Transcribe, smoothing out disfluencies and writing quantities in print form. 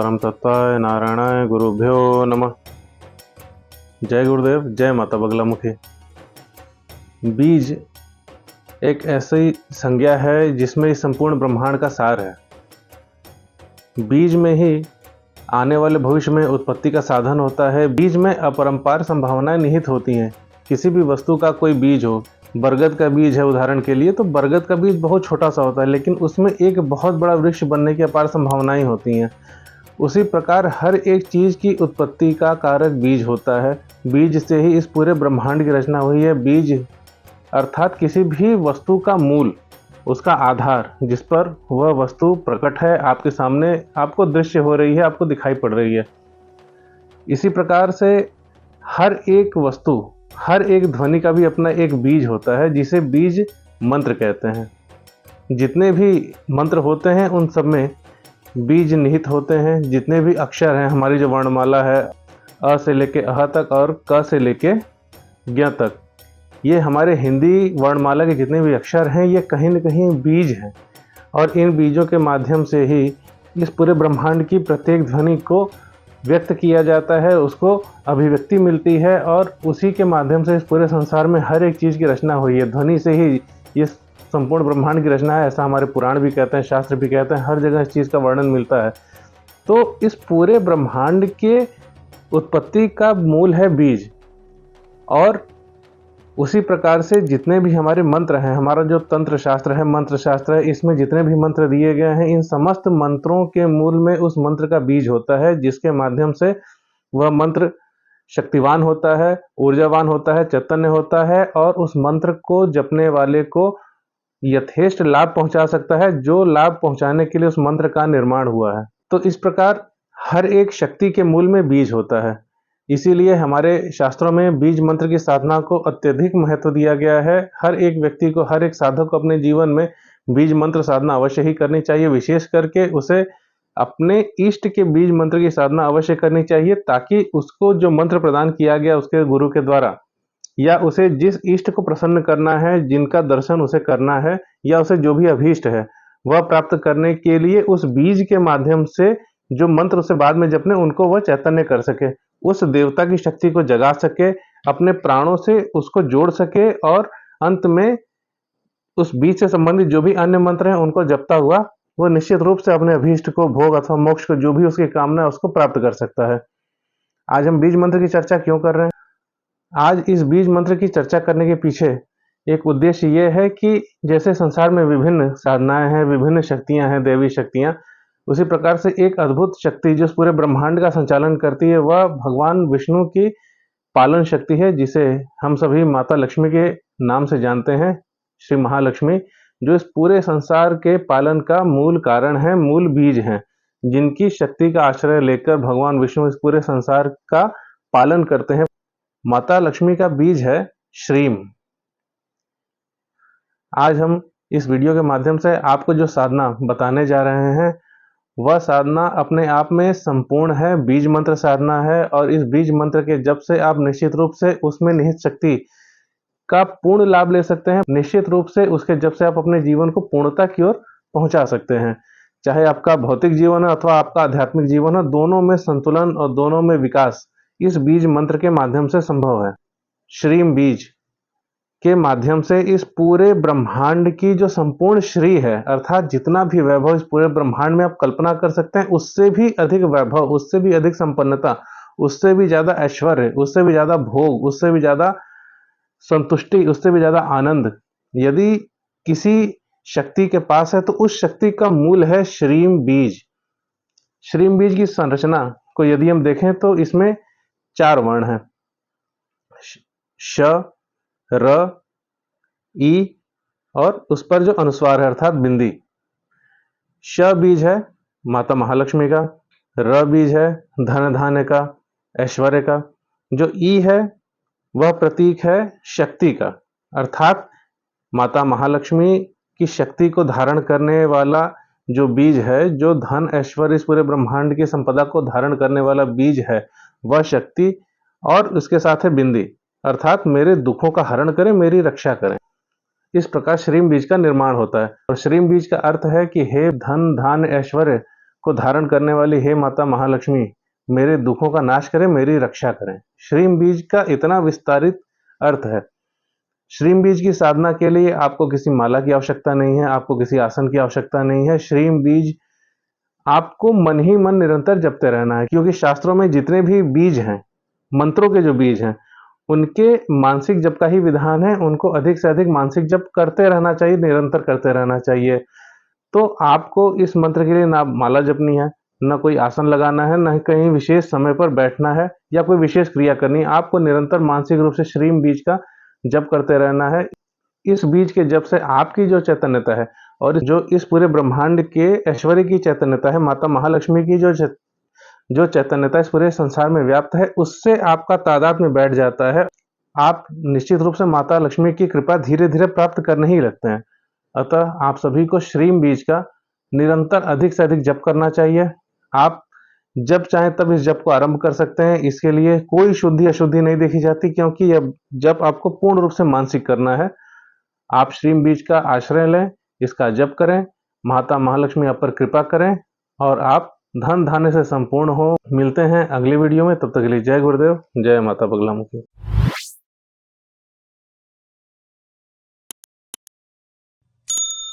परम तत्वाय नारायणाय गुरुभ्यो नमः। जय गुरुदेव, जय माता बगलामुखी। बीज एक ऐसी संज्ञा है जिसमें इस संपूर्ण ब्रह्मांड का सार है। बीज में ही आने वाले भविष्य में उत्पत्ति का साधन होता है। बीज में अपरंपार संभावनाएं निहित होती हैं। किसी भी वस्तु का कोई बीज हो, बरगद का बीज है उदाहरण के लिए, तो बरगद का बीज बहुत छोटा सा होता है, लेकिन उसमें एक बहुत बड़ा वृक्ष बनने की अपार संभावनाएं होती हैं। उसी प्रकार हर एक चीज़ की उत्पत्ति का कारक बीज होता है। बीज से ही इस पूरे ब्रह्मांड की रचना हुई है। बीज अर्थात किसी भी वस्तु का मूल, उसका आधार, जिस पर वह वस्तु प्रकट है, आपके सामने आपको दृश्य हो रही है, आपको दिखाई पड़ रही है। इसी प्रकार से हर एक वस्तु, हर एक ध्वनि का भी अपना एक बीज होता है, जिसे बीज मंत्र कहते हैं। जितने भी मंत्र होते हैं उन सब में बीज निहित होते हैं। जितने भी अक्षर हैं, हमारी जो वर्णमाला है, अ से लेके अह तक और क से लेके ज्ञ तक, ये हमारे हिंदी वर्णमाला के जितने भी अक्षर हैं, ये कहीं न कहीं बीज हैं। और इन बीजों के माध्यम से ही इस पूरे ब्रह्मांड की प्रत्येक ध्वनि को व्यक्त किया जाता है, उसको अभिव्यक्ति मिलती है, और उसी के माध्यम से इस पूरे संसार में हर एक चीज़ की रचना हुई है। ध्वनि से ही ये संपूर्ण ब्रह्मांड की रचना है, ऐसा हमारे पुराण भी कहते हैं, शास्त्र भी कहते हैं। हर जगह इस चीज़ का वर्णन मिलता है। तो इस पूरे ब्रह्मांड के उत्पत्ति का मूल है बीज। और उसी प्रकार से जितने भी हमारे मंत्र हैं, हमारा जो तंत्र शास्त्र है, मंत्र शास्त्र है, इसमें जितने भी मंत्र दिए गए हैं, इन समस्त मंत्रों के मूल में उस मंत्र का बीज होता है, जिसके माध्यम से वह मंत्र शक्तिवान होता है, ऊर्जावान होता है, चैतन्य होता है, और उस मंत्र को जपने वाले को यथेष्ट लाभ पहुंचा सकता है, जो लाभ पहुंचाने के लिए उस मंत्र का निर्माण हुआ है। तो इस प्रकार हर एक शक्ति के मूल में बीज होता है। इसीलिए हमारे शास्त्रों में बीज मंत्र की साधना को अत्यधिक महत्व दिया गया है। हर एक व्यक्ति को, हर एक साधक को अपने जीवन में बीज मंत्र साधना अवश्य ही करनी चाहिए। विशेष करके उसे अपने इष्ट के बीज मंत्र की साधना अवश्य करनी चाहिए, ताकि उसको जो मंत्र प्रदान किया गया उसके गुरु के द्वारा, या उसे जिस इष्ट को प्रसन्न करना है, जिनका दर्शन उसे करना है, या उसे जो भी अभीष्ट है वह प्राप्त करने के लिए उस बीज के माध्यम से जो मंत्र उसे बाद में जपने, उनको वह चैतन्य कर सके, उस देवता की शक्ति को जगा सके, अपने प्राणों से उसको जोड़ सके, और अंत में उस बीज से संबंधित जो भी अन्य मंत्र हैं उनको जपता हुआ वो निश्चित रूप से अपने अभीष्ट को, भोग अथवा मोक्ष को, जो भी उसकी कामना है, उसको प्राप्त कर सकता है। आज हम बीज मंत्र की चर्चा क्यों कर रहे हैं? आज इस बीज मंत्र की चर्चा करने के पीछे एक उद्देश्य ये है कि जैसे संसार में विभिन्न साधनाएं हैं, विभिन्न शक्तियां हैं, दैवी शक्तियां, उसी प्रकार से एक अद्भुत शक्ति जो पूरे ब्रह्मांड का संचालन करती है, वह भगवान विष्णु की पालन शक्ति है, जिसे हम सभी माता लक्ष्मी के नाम से जानते हैं, श्री महालक्ष्मी, जो इस पूरे संसार के पालन का मूल कारण है, मूल बीज हैं, जिनकी शक्ति का आश्रय लेकर भगवान विष्णु इस पूरे संसार का पालन करते हैं। माता लक्ष्मी का बीज है श्रीम। आज हम इस वीडियो के माध्यम से आपको जो साधना बताने जा रहे हैं, वह साधना अपने आप में संपूर्ण है, बीज मंत्र साधना है। और इस बीज मंत्र के जप से आप निश्चित रूप से उसमें निहित शक्ति का पूर्ण लाभ ले सकते हैं। निश्चित रूप से उसके जप से आप अपने जीवन को पूर्णता की ओर पहुंचा सकते हैं। चाहे आपका भौतिक जीवन हो अथवा आपका आध्यात्मिक जीवन हो, दोनों में संतुलन और दोनों में विकास इस बीज मंत्र के माध्यम से संभव है। श्रीम बीज के माध्यम से इस पूरे ब्रह्मांड की जो संपूर्ण श्री है, अर्थात जितना भी वैभव इस पूरे ब्रह्मांड में आप कल्पना कर सकते हैं, उससे भी अधिक वैभव, उससे भी अधिक संपन्नता, उससे भी ज्यादा ऐश्वर्य, उससे भी ज्यादा भोग, उससे भी ज्यादा संतुष्टि, उससे भी ज्यादा आनंद यदि किसी शक्ति के पास है, तो उस शक्ति का मूल है श्रीम बीज। श्रीम बीज की संरचना को यदि हम देखें तो इसमें 4 वर्ण हैं, श, र, ई और उस पर जो अनुस्वार है अर्थात बिंदी। श बीज है माता महालक्ष्मी का, र बीज है धन धान्य का, ऐश्वर्य का, जो ई है वह प्रतीक है शक्ति का, अर्थात माता महालक्ष्मी की शक्ति को धारण करने वाला जो बीज है, जो धन ऐश्वर्य इस पूरे ब्रह्मांड की संपदा को धारण करने वाला बीज है, वह शक्ति। और उसके साथ है बिंदी, अर्थात मेरे दुखों का हरण करें, मेरी रक्षा करें। इस प्रकार श्रीम बीज का निर्माण होता है। और श्रीम बीज का अर्थ है कि हे धन धान्य ऐश्वर्य को धारण करने वाली हे माता महालक्ष्मी, मेरे दुखों का नाश करें, मेरी रक्षा करें। श्रीम बीज का इतना विस्तारित अर्थ है। श्रीम बीज की साधना के लिए आपको किसी माला की आवश्यकता नहीं है, आपको किसी आसन की आवश्यकता नहीं है। श्रीम बीज आपको मन ही मन निरंतर जपते रहना है, क्योंकि शास्त्रों में जितने भी बीज हैं, मंत्रों के जो बीज हैं, उनके मानसिक जप का ही विधान है। उनको अधिक से अधिक मानसिक जप करते रहना चाहिए, निरंतर करते रहना चाहिए। तो आपको इस मंत्र के लिए ना माला जपनी है, ना कोई आसन लगाना है, ना कहीं विशेष समय पर बैठना है या कोई विशेष क्रिया करनी है। आपको निरंतर मानसिक रूप से श्रीम बीज का जप करते रहना है। इस बीज के जप से आपकी जो चैतन्यता है और जो इस पूरे ब्रह्मांड के ऐश्वर्य की चैतन्यता है, माता महालक्ष्मी की जो चैतन्यता इस पूरे संसार में व्याप्त है, उससे आपका तादाद में बैठ जाता है। आप निश्चित रूप से माता लक्ष्मी की कृपा धीरे धीरे प्राप्त करने ही लगते हैं। अतः आप सभी को श्रीम बीज का निरंतर अधिक से अधिक जप करना चाहिए। आप जब चाहें तब इस जप को आरंभ कर सकते हैं। इसके लिए कोई शुद्धि अशुद्धि नहीं देखी जाती, क्योंकि यह जप आपको पूर्ण रूप से मानसिक करना है। आप श्रीम बीज का आश्रय लें, इसका जप करें, माता महालक्ष्मी आप पर कृपा करें और आप धन धान्य से संपूर्ण हो। मिलते हैं अगली वीडियो में, तब तक के लिए जय गुरुदेव, जय माता बगलामुखी।